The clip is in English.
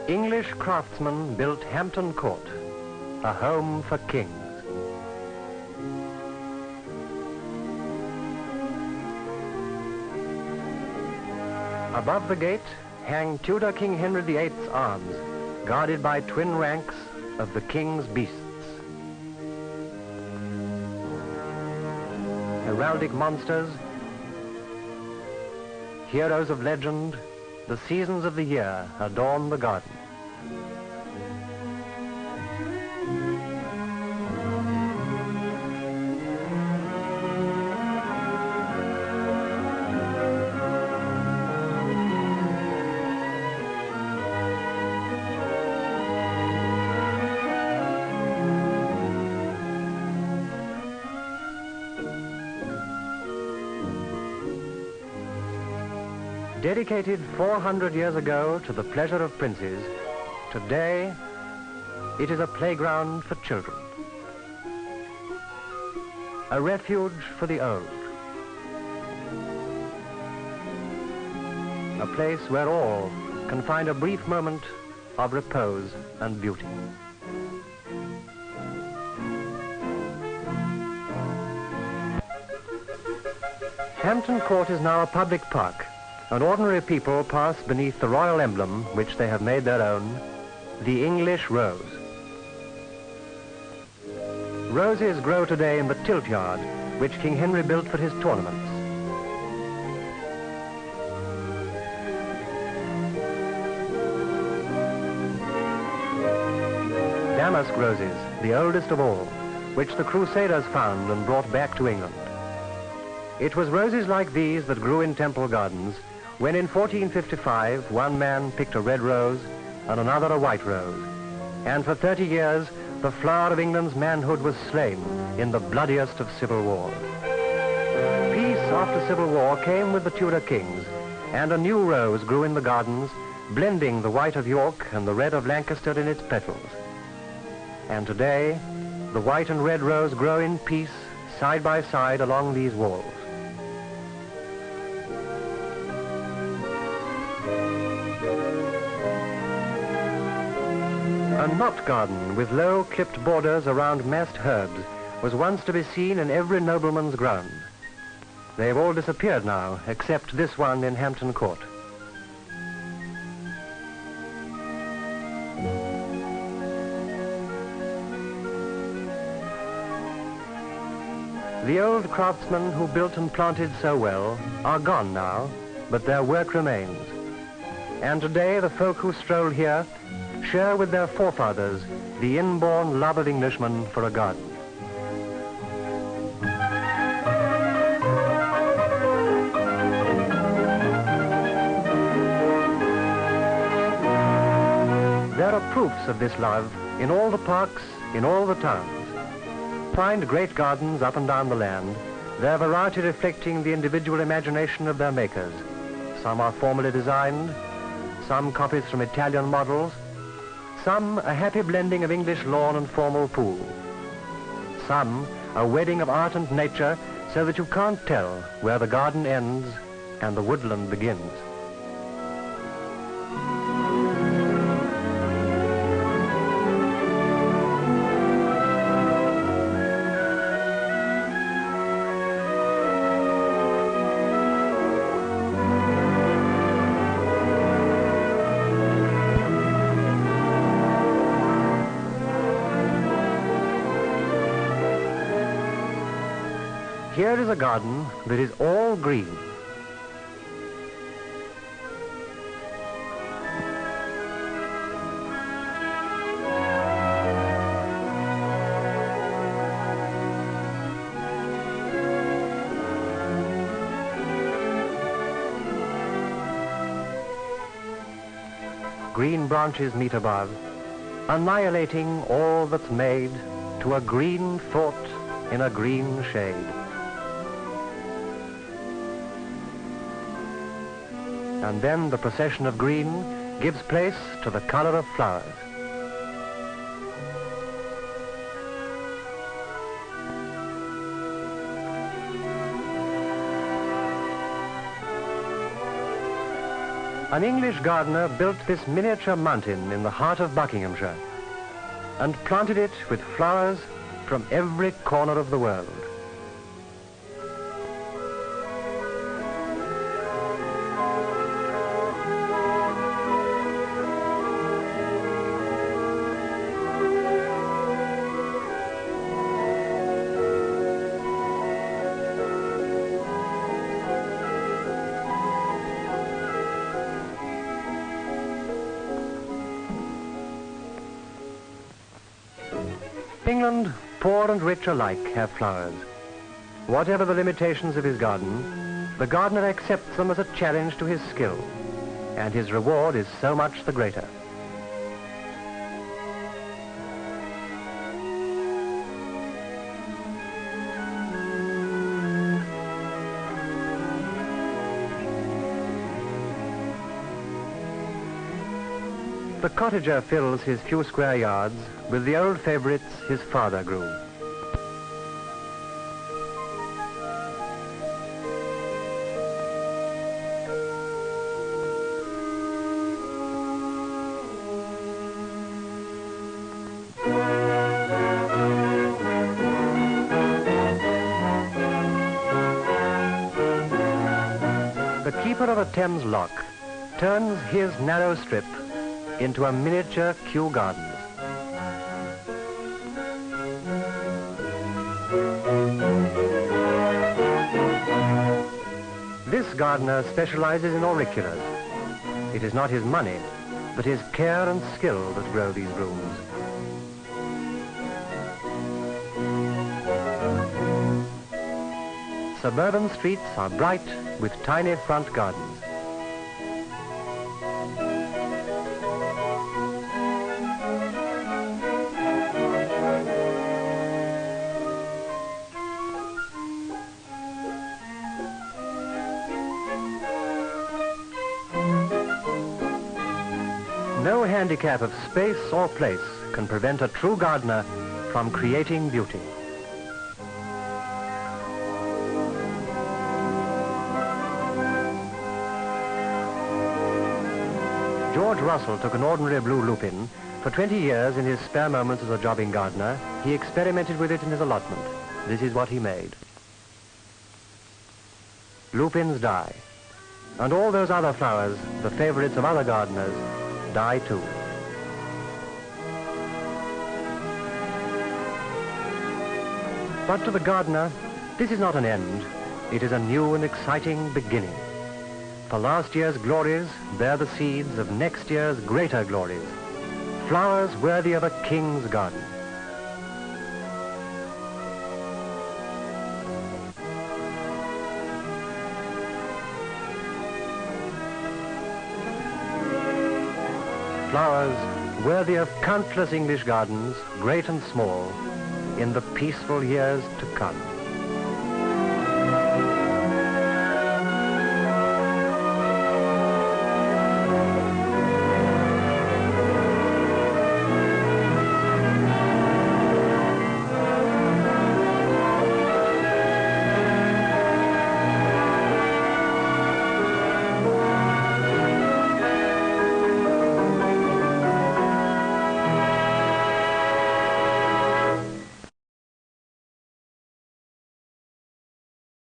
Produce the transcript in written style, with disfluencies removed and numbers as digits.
English craftsmen built Hampton Court, a home for kings. Above the gate hang Tudor King Henry VIII's arms, guarded by twin ranks of the king's beasts. Heraldic monsters, heroes of legend, the seasons of the year adorn the garden. Dedicated 400 years ago to the pleasure of princes, today it is a playground for children, a refuge for the old, a place where all can find a brief moment of repose and beauty. Hampton Court is now a public park, and ordinary people pass beneath the royal emblem, which they have made their own, the English rose. Roses grow today in the tilt yard, which King Henry built for his tournaments. Damask roses, the oldest of all, which the Crusaders found and brought back to England. It was roses like these that grew in Temple Gardens when in 1455 one man picked a red rose and another a white rose, and for 30 years the flower of England's manhood was slain in the bloodiest of civil wars. Peace after civil war came with the Tudor kings, and a new rose grew in the gardens, blending the white of York and the red of Lancaster in its petals. And today the white and red rose grow in peace side by side along these walls. A knot garden with low clipped borders around massed herbs was once to be seen in every nobleman's ground. They have all disappeared now, except this one in Hampton Court. The old craftsmen who built and planted so well are gone now, but their work remains. And today the folk who stroll here share with their forefathers the inborn love of Englishmen for a garden. There are proofs of this love in all the parks, in all the towns. Find great gardens up and down the land, their variety reflecting the individual imagination of their makers. Some are formally designed, some copies from Italian models, some a happy blending of English lawn and formal pool. Some a wedding of art and nature so that you can't tell where the garden ends and the woodland begins. Here is a garden that is all green. Green branches meet above, annihilating all that's made to a green thought in a green shade. And then the procession of green gives place to the color of flowers. An English gardener built this miniature mountain in the heart of Buckinghamshire and planted it with flowers from every corner of the world. England, poor and rich alike, have flowers. Whatever the limitations of his garden, the gardener accepts them as a challenge to his skill, and his reward is so much the greater. The cottager fills his few square yards with the old favourites his father grew. The keeper of a Thames lock turns his narrow strip into a miniature Kew Gardens. This gardener specializes in auriculas. It is not his money, but his care and skill that grow these blooms. Suburban streets are bright with tiny front gardens. No handicap of space or place can prevent a true gardener from creating beauty. George Russell took an ordinary blue lupin. For 20 years, in his spare moments as a jobbing gardener, he experimented with it in his allotment. This is what he made. Lupins die, and all those other flowers, the favorites of other gardeners, die too. But to the gardener, this is not an end. It is a new and exciting beginning. For last year's glories bear the seeds of next year's greater glories, flowers worthy of a king's garden. Flowers worthy of countless English gardens, great and small, in the peaceful years to come.